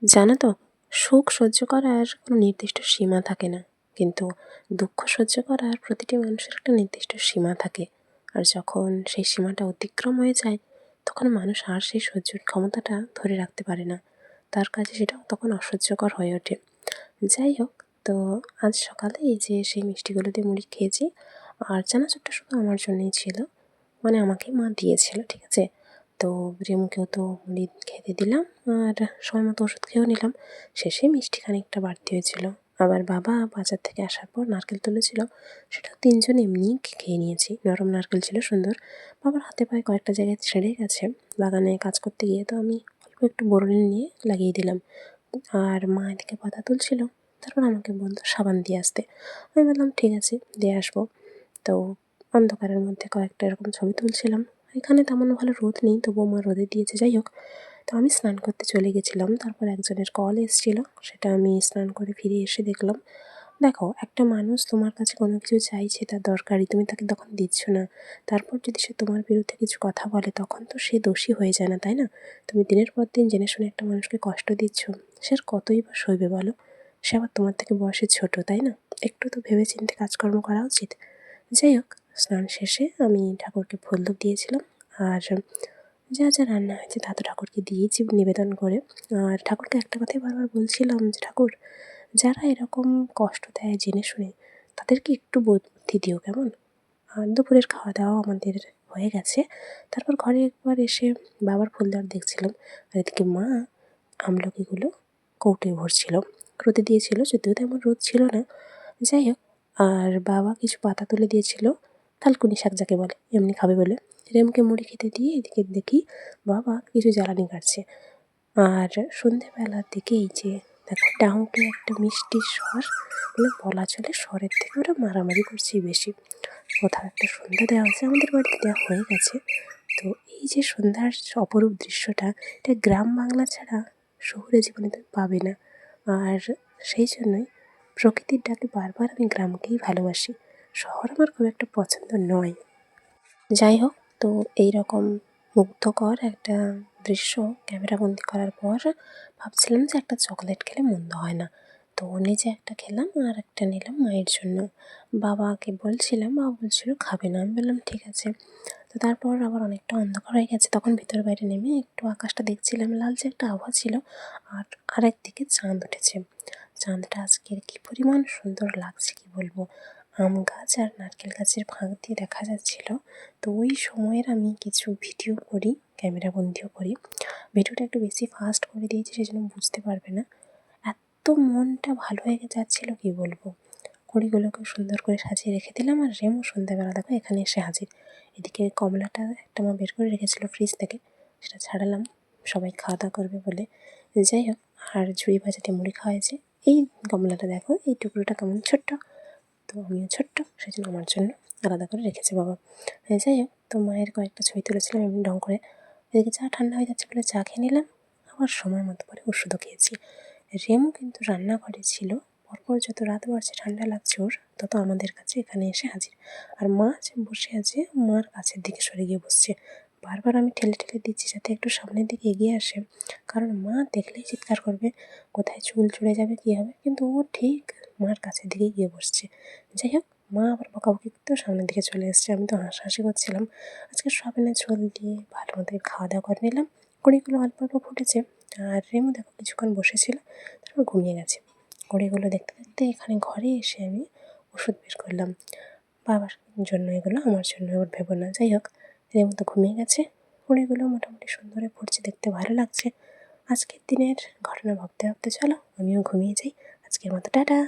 জানো তো, সুখ সহ্য করার কোনো নির্দিষ্ট সীমা থাকে না, কিন্তু দুঃখ সহ্য করার প্রতিটি মানুষের একটা নির্দিষ্ট সীমা থাকে। আর যখন সেই সীমাটা অতিক্রম হয়ে যায়, তখন মানুষ আর সেই সহ্যের ক্ষমতাটা ধরে রাখতে পারে না। তার কাছে সেটা তখন অসহ্যকর হয়ে ওঠে। যাই হোক, তো আজ সকালে এই যে সেই মিষ্টিগুলো দিয়ে মুড়ি খেয়েছি, আর চানাচুরটা শুধু আমার জন্যই ছিল, মানে আমাকেই মা দিয়েছিল, ঠিক আছে। তো রিমুকেও তো মুড়ি খেতে দিলাম, আর সময় মতো ওষুধ খেয়েও নিলাম। শেষে মিষ্টি খানিকটা বাড়তি হয়েছিল। আবার বাবা বাজার থেকে আসার পর নারকেল তুলেছিল, সেটাও তিনজন এমনিই খেয়ে নিয়েছি। নরম নারকেল ছিল, সুন্দর। বাবার হাতে পায়ে কয়েকটা জায়গায় ছেড়ে গেছে বাগানে কাজ করতে গিয়ে, তো আমি অল্প একটু বোরোলিন নিয়ে লাগিয়ে দিলাম। আর মা এদিকে পাতা তুলছিল, তারপর আমাকে বলতো সাবান দিয়ে আসতে। আমি বললাম ঠিক আছে, দিয়ে আসবো। তো অন্ধকারের মধ্যে কয়েকটা এরকম ছবি তুলছিলাম। এখানে তেমন ভালো রোদ নেই, তবুও মা রোদে দিয়েছে। যাই হোক, তো আমি স্নান করতে চলে গেছিলাম। তারপর একজনের কল এসেছিলো, সেটা আমি স্নান করে ফিরে এসে দেখলাম। দেখো, একটা মানুষ তোমার কাছে কোনো কিছু চাইছে, তার দরকারি, তুমি তাকে তখন দিচ্ছ না। তারপর যদি সে তোমার বিরুদ্ধে কিছু কথা বলে, তখন তো সে দোষী হয়ে যায় না, তাই না? তুমি দিনের পর দিন জেনে শুনে একটা মানুষকে কষ্ট দিচ্ছ, সে আর কতই বা সইবে বলো? সে আবার তোমার থেকে বয়সে ছোট, তাই না? একটু তো ভেবেচিন্তে কাজকর্ম করা উচিত। যাই হোক, স্নান শেষে আমি ঠাকুরকে ফুল ধূপ দিয়েছিলাম, আর যা যা রান্না হয়েছে তা তো ঠাকুরকে দিয়েছি নিবেদন করে। আর ঠাকুরকে একটা কথাই বারবার বলছিলাম যে, ঠাকুর, যারা এরকম কষ্ট দেয় জেনে শুনে, তাদেরকে একটু বুদ্ধি দিও, কেমন? আর দুপুরের খাওয়া দাওয়া আমাদের হয়ে গেছে। তারপর ঘরে একবার এসে বাবার ফুল দেওয়ার দেখছিলাম, আর এদিকে মা আমলকিগুলো কৌটোয় ভরছিল। রোদে দিয়েছিল, যদিও তেমন রোদ ছিল না। যাই হোক, আর বাবা কিছু পাতা তুলে দিয়েছিল, থালকুনি শাক যাকে বলে, এমনি খাবে বলে। রেমুকে মুড়ি খেতে দিয়ে এদিকে দেখি বাবা কিছু জ্বালানি কাটছে। আর সন্ধেবেলার দিকে এই যে দেখো, ডাহুকে একটা মিষ্টির স্বর, মানে বলা চলে স্বরের থেকে ওরা মারামারি করছে বেশি। কোথাও একটা সন্ধ্যা দেওয়া আছে, আমাদের বাড়িতে দেওয়া হয়ে গেছে। তো এই যে সন্ধ্যার অপরূপ দৃশ্যটা, এটা গ্রাম বাংলা ছাড়া শহুরে জীবনে তুমি পাবে না। আর সেই জন্যই প্রকৃতির ডাকে বারবার আমি গ্রামকেই ভালোবাসি। শহর আমার খুব একটা পছন্দ নয়। যাই হোক, তো এই রকম মুগ্ধকর একটা দৃশ্য ক্যামেরাবন্দি করার পর ভাবছিলাম যে একটা চকলেট খেলে মন্দ হয় না। তো নিজে একটা খেলাম, আর একটা নিলাম মায়ের জন্য। বাবাকে বলছিলাম, বাবা বলছিল খাবে না। আমি বললাম ঠিক আছে। তো তারপর আবার অনেকটা অন্ধকার হয়ে গেছে, তখন ভিতর বাইরে নেমে একটু আকাশটা দেখছিলাম, লালচে একটা আবহাওয়া ছিল। আর আরেকদিকে চাঁদ উঠেছে। চাঁদটা আজকের কী পরিমাণ সুন্দর লাগছে কী বলবো। আম গাছ আর নারকেল গাছের ফাঁক দিয়ে দেখা যাচ্ছিল। তো ওই সময়ের আমি কিছু ভিডিও করি, ক্যামেরা বন্দিও করি। ভিডিওটা একটু বেশি ফাস্ট করে দিয়েছি, সেজন্য বুঝতে পারবে না। এত মনটা ভালো হয়ে যাচ্ছিলো কী বলবো। ঘড়িগুলোকেও সুন্দর করে সাজিয়ে রেখে দিলাম, আর রেমও সন্ধ্যাবেলা দেখো এখানে এসে হাজির। এদিকে কমলাটা একটা মা বের করে রেখেছিল ফ্রিজ থেকে, সেটা ছাড়ালাম সবাই খাওয়া দাওয়া করবে বলে। যাই হোক, আর ঝুড়ি ভাজাতে মুড়ি খাওয়া হয়েছে। এই কমলাটা দেখো, এই টুকরোটা কেমন ছোট্ট, তো আমিও ছোট্ট, সেই জন্য আমার জন্য আলাদা করে রেখেছে বাবা। যাই হোক, তো মায়ের কয়েকটা ছবি তুলেছিলাম এমনি ঢং করে। এদিকে চা ঠান্ডা হয়ে যাচ্ছে বলে চা খেয়ে নিলাম, আবার সময় মতো পরে ওষুধও খেয়েছি। রেমু কিন্তু রান্নাঘরে ছিল। পরপর যত রাত বাড়ছে ঠান্ডা লাগছে ওর, তত আমাদের কাছে এখানে এসে হাজির। আর মা যে বসে আছে, মার কাছের দিকে সরে গিয়ে বসছে। বারবার আমি ঠেলে ঠেলে দিচ্ছি যাতে একটু সামনের দিকে এগিয়ে আসে, কারণ মা দেখলেই চিৎকার করবে, কোথায় চুল চড়ে যাবে কী হবে। কিন্তু ও ঠিক মার কাছের দিকে গিয়ে বসছে। যাই হোক, মা আবার বকাবকি করতেও সামনের দিকে চলে এসছে। আমি তো হাসাহাসি করছিলাম। আজকে সয়াবিনের ঝোল দিয়ে ভালো মতো খাওয়া দাওয়া করে নিলাম। কড়িগুলো অল্প অল্প ফুটেছে। আর রেমু দেখো কিছুক্ষণ বসেছিল, তারপর ঘুমিয়ে গেছে। ঘড়িগুলো দেখতে দেখতে এখানে ঘরে এসে আমি ওষুধ বের করলাম। বাবার জন্য এগুলো, আমার জন্য ওর ভেবো না। যাই হোক, রেমু তো ঘুমিয়ে গেছে। ঘড়িগুলো মোটামুটি সুন্দরে ফুটছে, দেখতে ভালো লাগছে। আজকের দিনের ঘটনা ভাবতে ভাবতে চলো আমিও ঘুমিয়ে যাই। আজকের মতো টাটা।